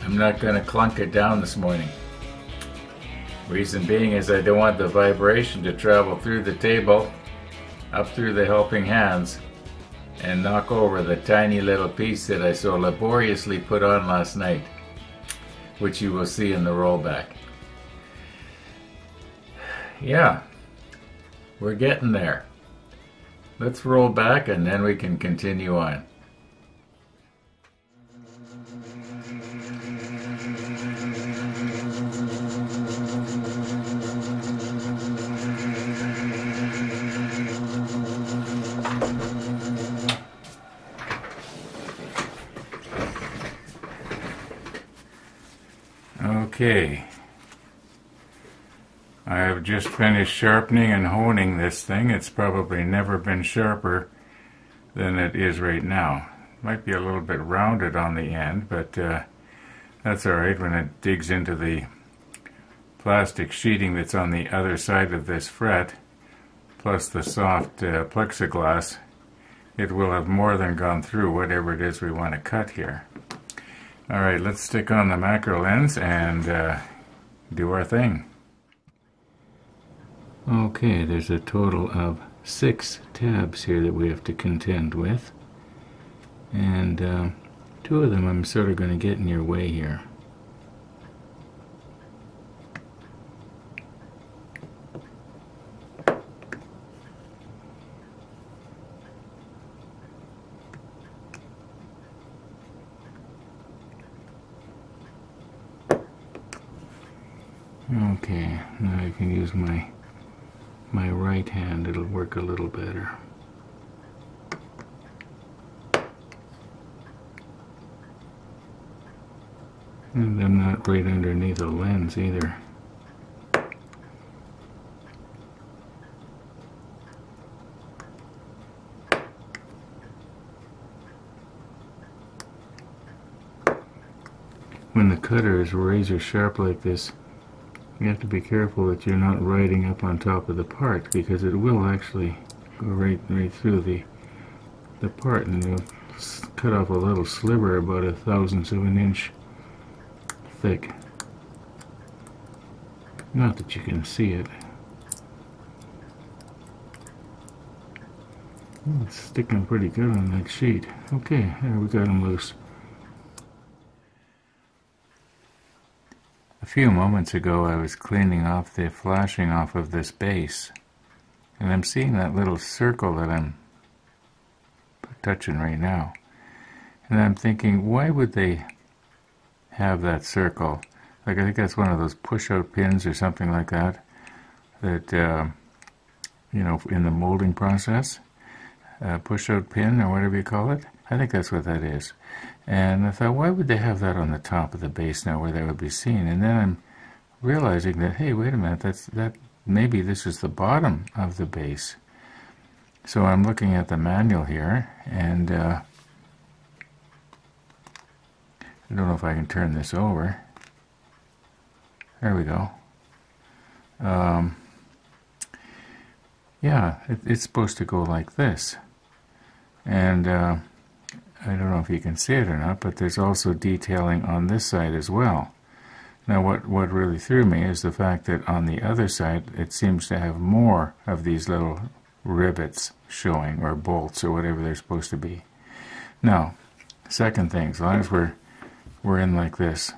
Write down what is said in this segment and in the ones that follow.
I'm not going to clunk it down this morning. Reason being is I don't want the vibration to travel through the table, up through the helping hands, and knock over the tiny little piece that I so laboriously put on last night, which you will see in the rollback. Yeah, we're getting there. Let's roll back and then we can continue on. Okay, I have just finished sharpening and honing this thing. It's probably never been sharper than it is right now. Might be a little bit rounded on the end, but that's alright when it digs into the plastic sheeting that's on the other side of this fret, plus the soft plexiglass. It will have more than gone through whatever it is we want to cut here. Alright, let's stick on the macro lens and do our thing. Okay, there's a total of 6 tabs here that we have to contend with. And 2 of them I'm sort of going to get in your way here. Okay, now I can use my right hand, it'll work a little better. And I'm not right underneath the lens either. When the cutter is razor sharp like this, you have to be careful that you're not riding up on top of the part, because it will actually go right through the part, and you'll cut off a little sliver about 1/1000th of an inch thick. Not that you can see it. Oh, it's sticking pretty good on that sheet. Okay, there we got them loose. A few moments ago I was cleaning off the flashing off of this base, and I'm seeing that little circle that I'm touching right now, and I'm thinking, why would they have that circle? Like, I think that's one of those push-out pins or something like that, that you know, in the molding process, push-out pin or whatever you call it. I think that's what that is. And I thought, why would they have that on the top of the base now where that would be seen? And then I'm realizing that, hey, wait a minute, maybe this is the bottom of the base. So I'm looking at the manual here, and I don't know if I can turn this over. There we go. Yeah, it's supposed to go like this. And I don't know if you can see it or not, but there's also detailing on this side as well. Now what really threw me is the fact that on the other side it seems to have more of these little rivets showing, or bolts, or whatever they're supposed to be. Now, second thing, as long as we're in like this,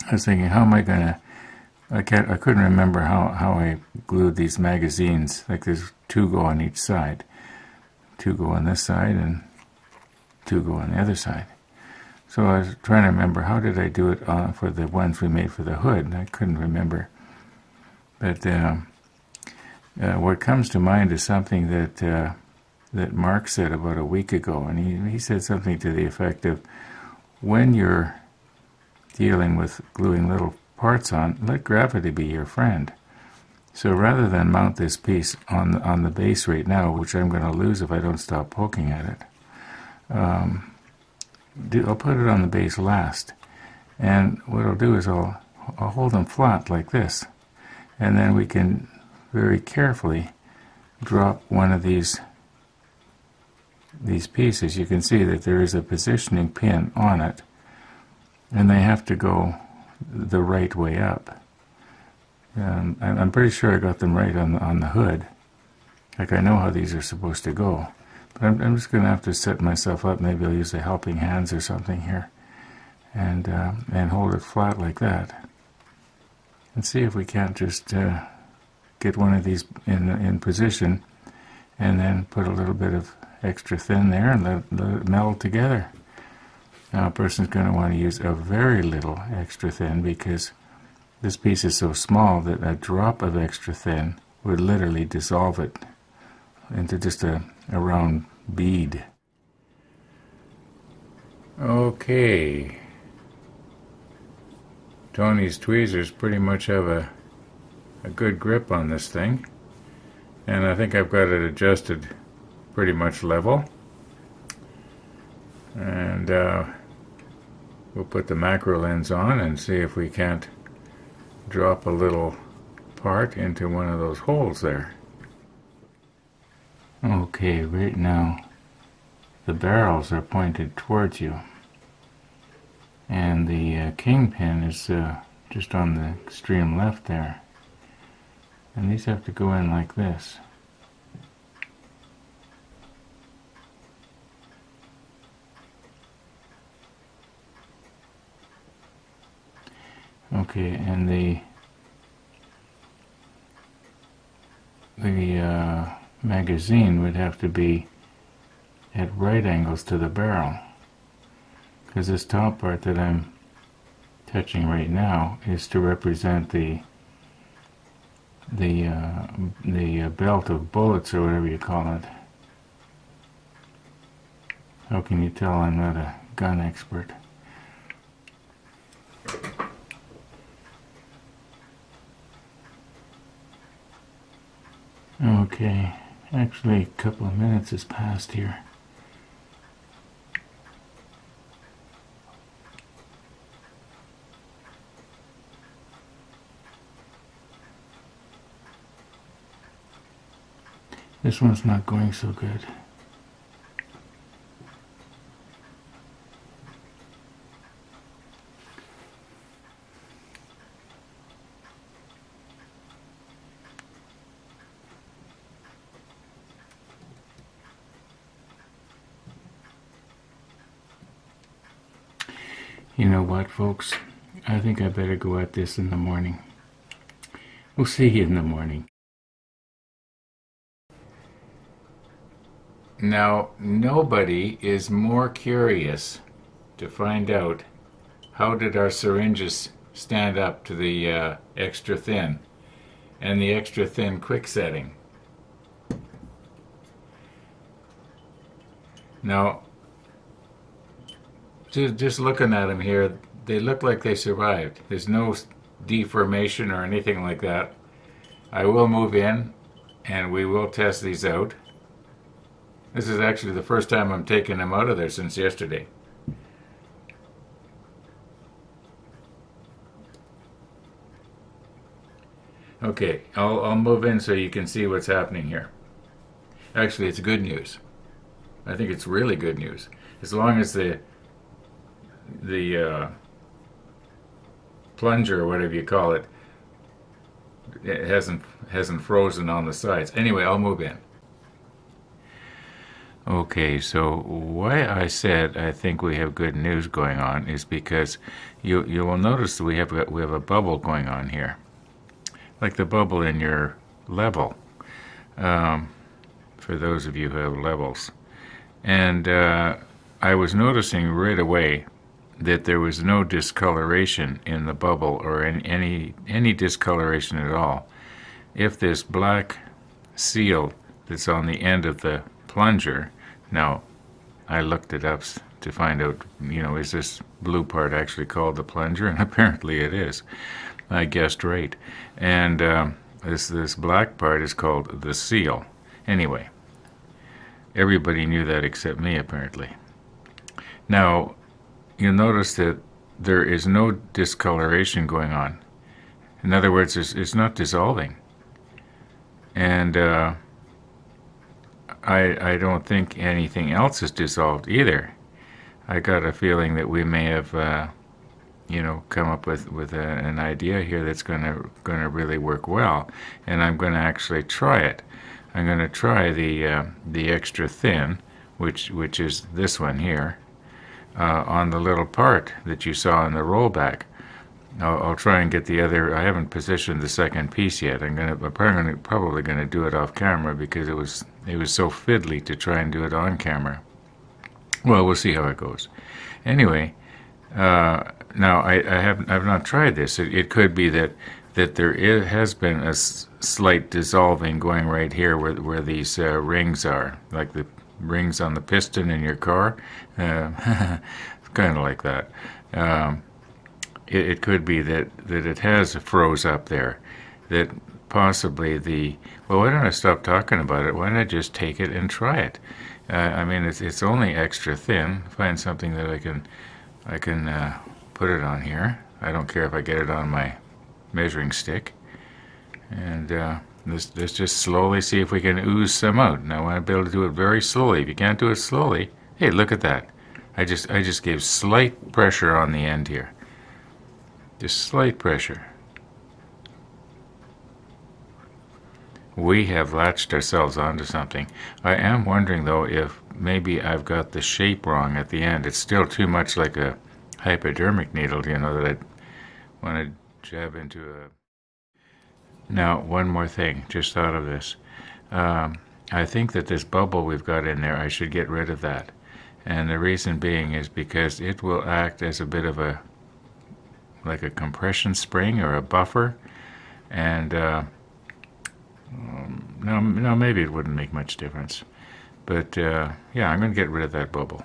I was thinking, how am I gonna, I couldn't remember how I glued these magazines. Like, there's 2 go on each side. 2 go on this side and 2 go on the other side. So I was trying to remember, how did I do it for the ones we made for the hood, and I couldn't remember. But what comes to mind is something that Mark said about a week ago, and he said something to the effect of, when you're dealing with gluing little parts on, let gravity be your friend. So rather than mount this piece on the base right now, which I'm going to lose if I don't stop poking at it, I'll put it on the base last. And what I'll do is I'll hold them flat like this. And then we can very carefully drop one of these pieces. You can see that there is a positioning pin on it. and they have to go the right way up. I'm pretty sure I got them right on the hood. Like, I know how these are supposed to go. But I'm just going to have to set myself up. Maybe I'll use the helping hands or something here, and hold it flat like that. And see if we can't just get one of these in position, and then put a little bit of extra thin there and let it meld together. Now a person's going to want to use a very little extra thin, because this piece is so small that a drop of extra thin would literally dissolve it into just a round bead. Okay. Tony's tweezers pretty much have a good grip on this thing, and I think I've got it adjusted pretty much level. And we'll put the macro lens on and see if we can't drop a little part into one of those holes there. Okay, right now the barrels are pointed towards you, and the kingpin is just on the extreme left there, and these have to go in like this. Okay, and the magazine would have to be at right angles to the barrel, because this top part that I'm touching right now is to represent the belt of bullets, or whatever you call it. How can you tell I'm not a gun expert? Okay, actually a couple of minutes has passed here. This one's not going so good. You know what, folks? I think I better go at this in the morning. We'll see you in the morning. Now, nobody is more curious to find out how did our syringes stand up to the extra thin and the extra thin quick setting. Now, just looking at them here, they look like they survived. There's no deformation or anything like that. I will move in and we will test these out. This is actually the first time I'm taking them out of there since yesterday. Okay, I'll move in so you can see what's happening here. Actually, it's good news. I think it's really good news. As long as the plunger, or whatever you call it, it hasn't frozen on the sides. Anyway, I'll move in. Okay, so why I said I think we have good news going on is because you will notice that we have a bubble going on here, like the bubble in your level. For those of you who have levels, and I was noticing right away that there was no discoloration in the bubble, or any discoloration at all. If this black seal that's on the end of the plunger, now I looked it up to find out, is this blue part actually called the plunger? And apparently it is. I guessed right. And this black part is called the seal. Anyway, everybody knew that except me, apparently. Now, you'll notice that there is no discoloration going on. In other words, it's not dissolving. And I don't think anything else is dissolved either. I got a feeling that we may have you know, come up with an idea here that's gonna really work well, and I'm gonna actually try it. I'm gonna try the extra thin, which is this one here, on the little part that you saw in the rollback. I'll try and get the other. I haven't positioned the second piece yet. I'm probably gonna do it off camera because it was so fiddly to try and do it on camera. Well, we'll see how it goes. Anyway, now I've not tried this. It could be that has been a slight dissolving going right here where these rings are, like the rings on the piston in your car. Kind of like that. It could be that it has froze up there, that possibly well, why don't I stop talking about it? Why don't I just take it and try it? I mean, it's only extra thin. Find something that I can put it on here. I don't care if I get it on my measuring stick. And let's just slowly see if we can ooze some out. Now I want to be able to do it very slowly. If you can't do it slowly, hey, look at that. I just gave slight pressure on the end here. Just slight pressure. We have latched ourselves onto something. I am wondering though if maybe I've got the shape wrong at the end. It's still too much like a hypodermic needle, you know, that I want to jab into a... Now, one more thing, just thought of this. I think that this bubble we've got in there, I should get rid of that. And the reason being is because it will act as a bit of like a compression spring or a buffer. And no, maybe it wouldn't make much difference. But yeah, I'm going to get rid of that bubble.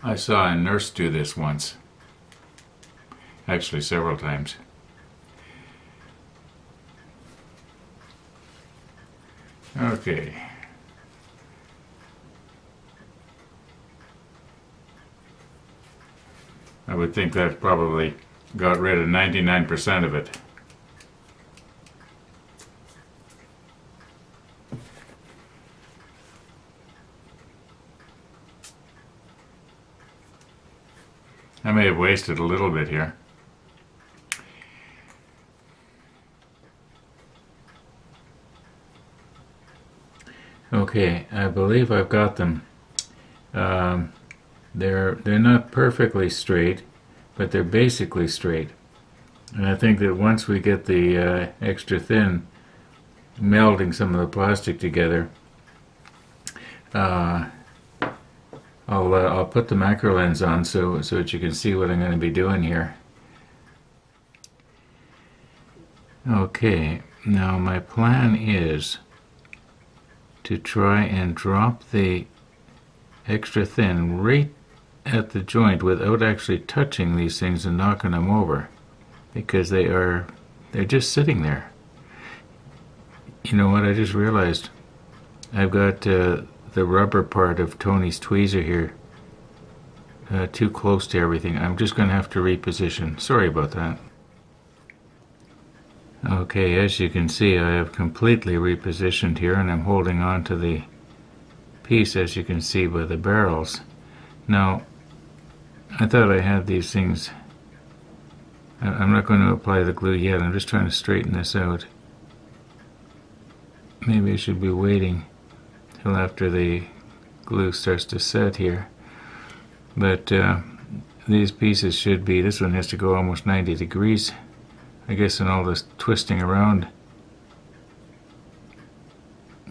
I saw a nurse do this once. Actually, several times. Okay. I would think that probably got rid of 99% of it. I may have wasted a little bit here. Okay, I believe I've got them. They're not perfectly straight, but they're basically straight. And I think that once we get the extra thin melding some of the plastic together, I'll put the macro lens on so that you can see what I'm going to be doing here. Okay, now my plan is to try and drop the extra thin right at the joint without actually touching these things and knocking them over, because they're just sitting there. You know what, I just realized I've got the rubber part of Tony's tweezer here too close to everything. I'm just going to have to reposition. Sorry about that. Okay, as you can see, I have completely repositioned here, and I'm holding on to the piece, as you can see by the barrels. Now, I thought I had these things. I'm not going to apply the glue yet. I'm just trying to straighten this out. Maybe I should be waiting till after the glue starts to set here. But these pieces should be, this one has to go almost 90 degrees. I guess in all this twisting around.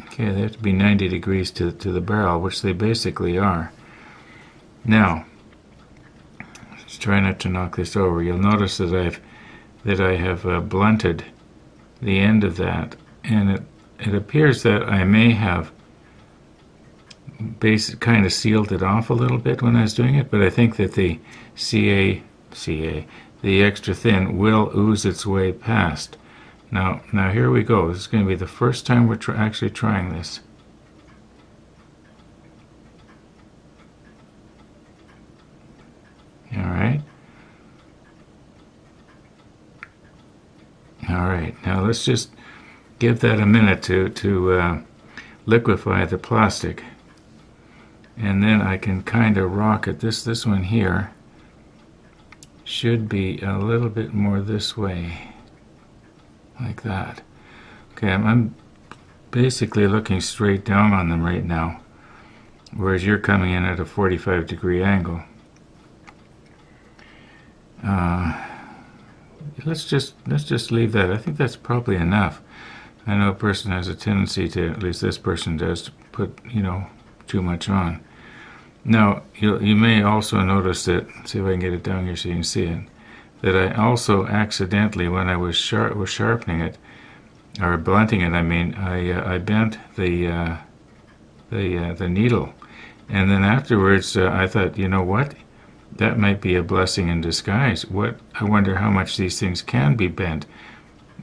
Okay, they have to be 90 degrees to the barrel, which they basically are. Now, let's try not to knock this over. You'll notice that I have blunted the end of that, and it appears that I may have kind of sealed it off a little bit when I was doing it, but I think that the the extra thin will ooze its way past. Now here we go. This is going to be the first time we're actually trying this. Alright. Alright, now let's just give that a minute to liquefy the plastic. And then I can kind of rock it. This one here should be a little bit more this way, like that. Okay, I'm basically looking straight down on them right now, whereas you're coming in at a 45-degree angle. Let's just leave that. I think that's probably enough. I know a person has a tendency to, at least this person does, to put, you know, too much on. Now, you may also notice that, see if I can get it down here so you can see it, that I also accidentally, when I was sharpening it, or blunting it, I mean, I bent the needle. And then afterwards, I thought, you know what? That might be a blessing in disguise. I wonder how much these things can be bent.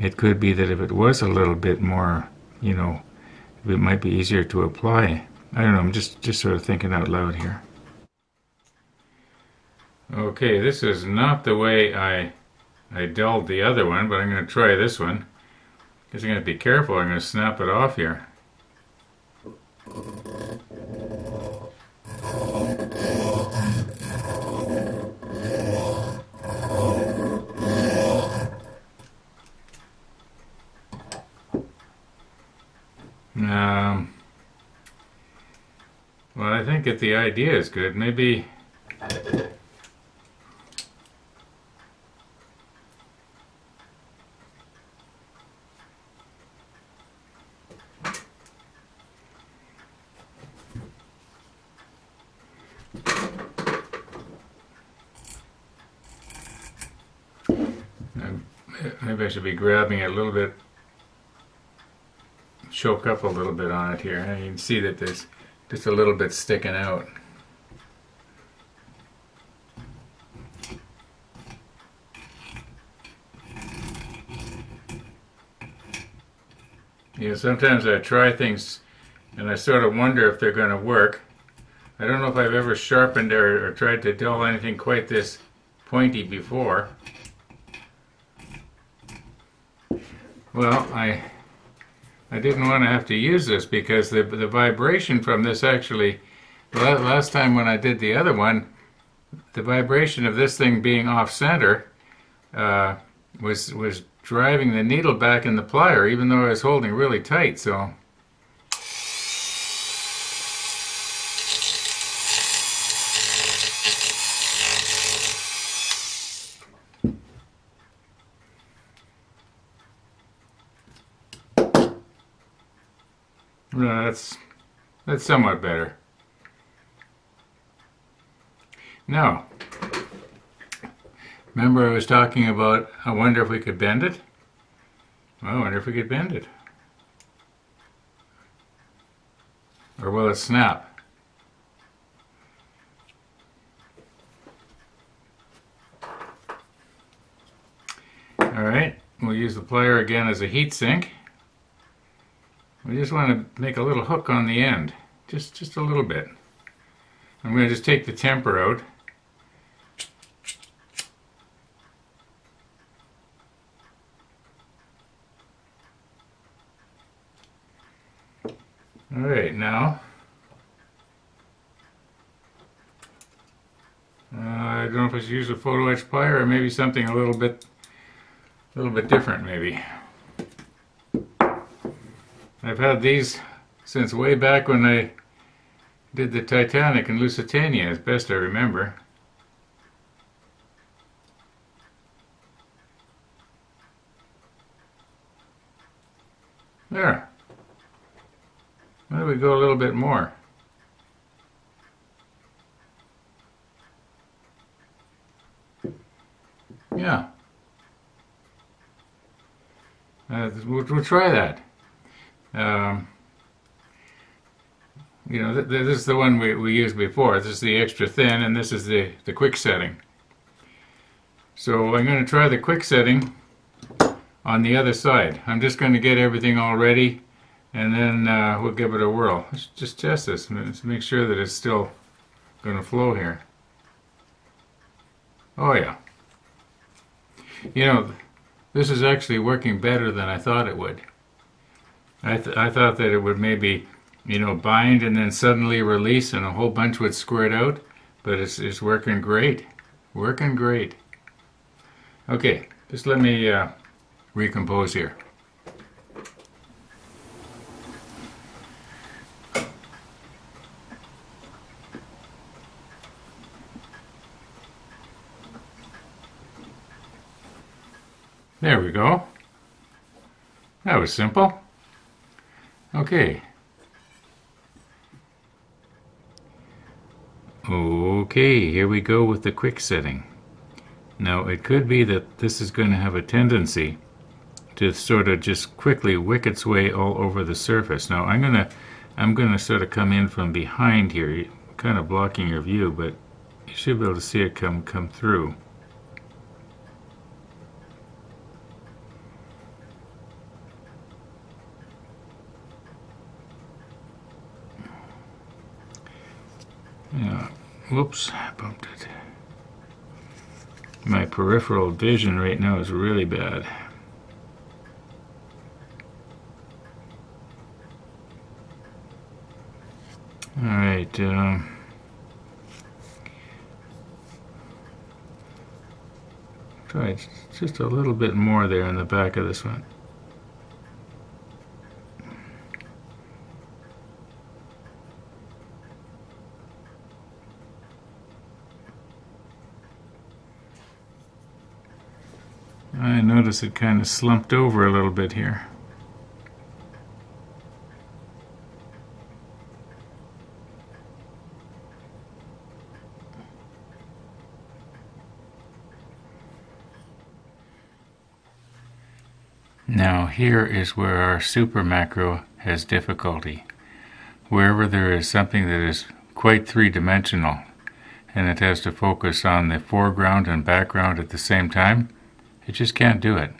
It could be that if it was a little bit more, you know, it might be easier to apply. I don't know, I'm just sort of thinking out loud here. Okay, this is not the way I dulled the other one, but I'm going to try this one. Because I'm going to be careful, I'm going to snap it off here. Well, I think that the idea is good. Maybe I should be grabbing it a little bit, choke up a little bit on it here. And you can see that there's just a little bit sticking out. You know, sometimes I try things and I sort of wonder if they're going to work. I don't know if I've ever sharpened or tried to dull anything quite this pointy before. Well, I didn't want to have to use this because the vibration from this actually, last time when I did the other one, the vibration of this thing being off center was driving the needle back in the plier, even though I was holding really tight. So that's somewhat better. Now, remember I was talking about, I wonder if we could bend it? Well, I wonder if we could bend it. Or will it snap? Alright, we'll use the plier again as a heat sink. We just want to make a little hook on the end, just a little bit. I'm going to just take the temper out. Alright, now I don't know if I should use a photo etch plier or maybe something a little bit different maybe. I've had these since way back when I did the Titanic in Lusitania, as best I remember. There. Why don't we go a little bit more? Yeah. We'll try that. You know, this is the one we used before. This is the extra thin, and this is the quick setting. So I'm going to try the quick setting on the other side. I'm just going to get everything all ready, and then we'll give it a whirl. Let's just test this. Let's make sure that it's still going to flow here. Oh yeah. You know, this is actually working better than I thought it would. I thought that it would maybe you know, bind and then suddenly release and a whole bunch would squirt out, but it's working great. Working great. Okay, just let me recompose here. There we go. That was simple. Okay. Okay, here we go with the quick setting. Now it could be that this is going to have a tendency to sort of just quickly wick its way all over the surface. Now I'm gonna sort of come in from behind here, kind of blocking your view, but you should be able to see it come through. Yeah, whoops, I bumped it. My peripheral vision right now is really bad. All right. Try just a little bit more there in the back of this one. I notice it kind of slumped over a little bit here. Now here is where our super macro has difficulty. Wherever there is something that is quite three-dimensional and it has to focus on the foreground and background at the same time, it just can't do it.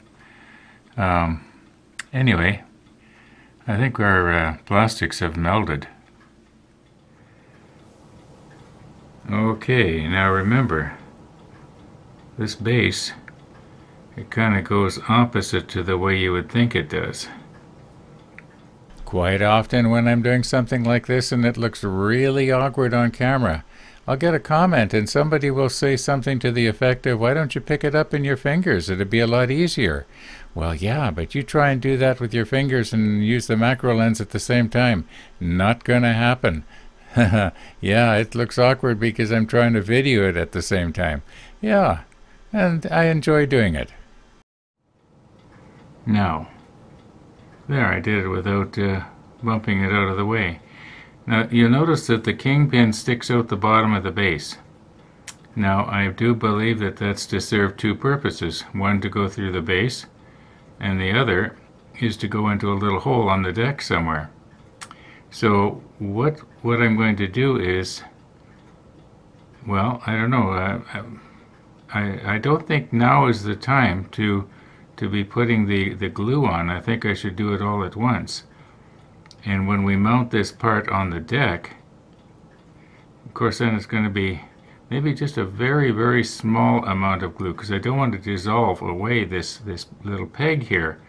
Anyway, I think our plastics have melded. Okay, now remember, this base, it kind of goes opposite to the way you would think it does. Quite often when I'm doing something like this and it looks really awkward on camera, I'll get a comment and somebody will say something to the effect of, why don't you pick it up in your fingers? It'd be a lot easier. Well, yeah, but you try and do that with your fingers and use the macro lens at the same time. Not gonna happen. Yeah, it looks awkward because I'm trying to video it at the same time. Yeah, and I enjoy doing it. Now, there, I did it without bumping it out of the way. Now, you'll notice that the kingpin sticks out the bottom of the base. Now, I do believe that that's to serve two purposes. One, to go through the base, and the other is to go into a little hole on the deck somewhere. So, what I'm going to do is, well, I don't know. I don't think now is the time to be putting the glue on. I think I should do it all at once. And when we mount this part on the deck, of course then it's going to be maybe just a very, very small amount of glue, because I don't want to dissolve away this little peg here.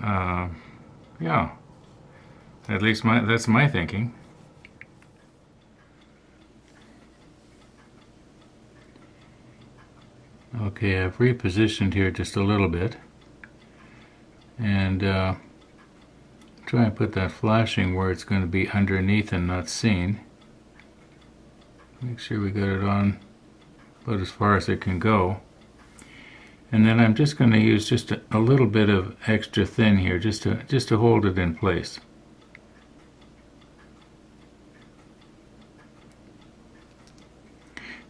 Yeah, at least that's my thinking. Okay, I've repositioned here just a little bit, and try and put that flashing where it's going to be underneath and not seen. Make sure we got it on about as far as it can go. And then I'm just going to use just a little bit of extra thin here just to hold it in place.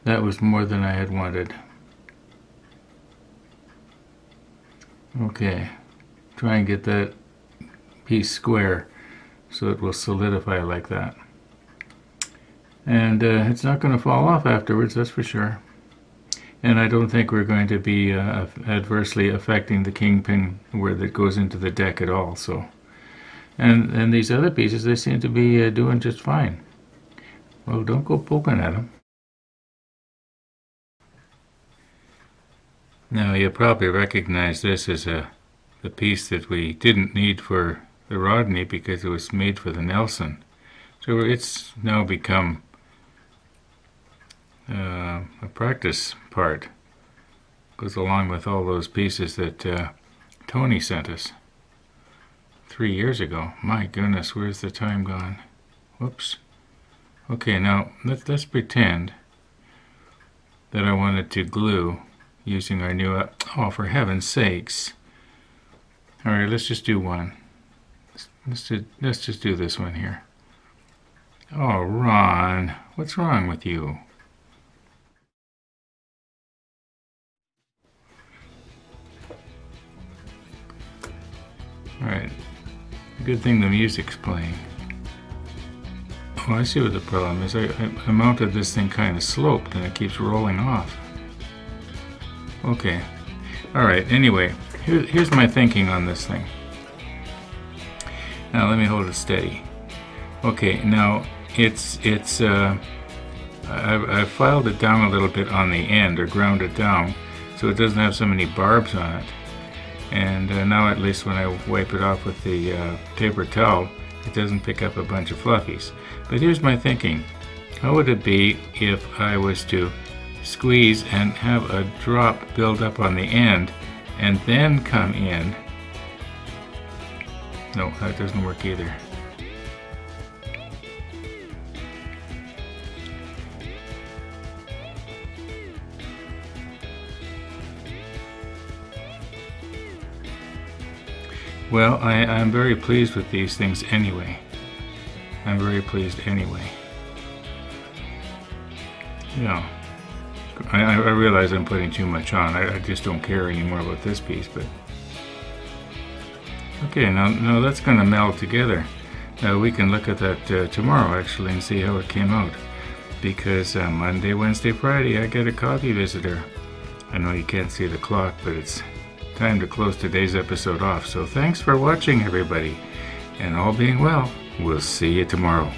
That was more than I had wanted. Okay, try and get that piece square so it will solidify like that. And it's not going to fall off afterwards, that's for sure. And I don't think we're going to be adversely affecting the kingpin where that goes into the deck at all. So, and these other pieces, they seem to be doing just fine. Well, don't go poking at them. Now you'll probably recognize this as the piece that we didn't need for the Rodney because it was made for the Nelson. So it's now become a practice part. Goes along with all those pieces that Tony sent us 3 years ago. My goodness, where's the time gone? Whoops. Okay, now let's pretend that I wanted to glue using our new, oh, for heaven's sakes. All right, let's just do one. Let's just do this one here. Oh, Ron, what's wrong with you? All right, good thing the music's playing. Oh, I see what the problem is. I mounted this thing kind of sloped and it keeps rolling off. Okay, all right, anyway, here's my thinking on this thing. Now let me hold it steady. Okay, now I filed it down a little bit on the end, or ground it down, so it doesn't have so many barbs on it. And now at least when I wipe it off with the paper towel, it doesn't pick up a bunch of fluffies. But here's my thinking. How would it be if I was to squeeze and have a drop build up on the end and then come in? No, that doesn't work either. Well, I'm very pleased with these things anyway. I'm very pleased anyway. Yeah. I realize I'm putting too much on. I just don't care anymore about this piece, but... Okay, now that's going to meld together. We can look at that tomorrow, actually, and see how it came out. Because Monday, Wednesday, Friday, I get a coffee visitor. I know you can't see the clock, but it's time to close today's episode off. So thanks for watching, everybody. And all being well, we'll see you tomorrow.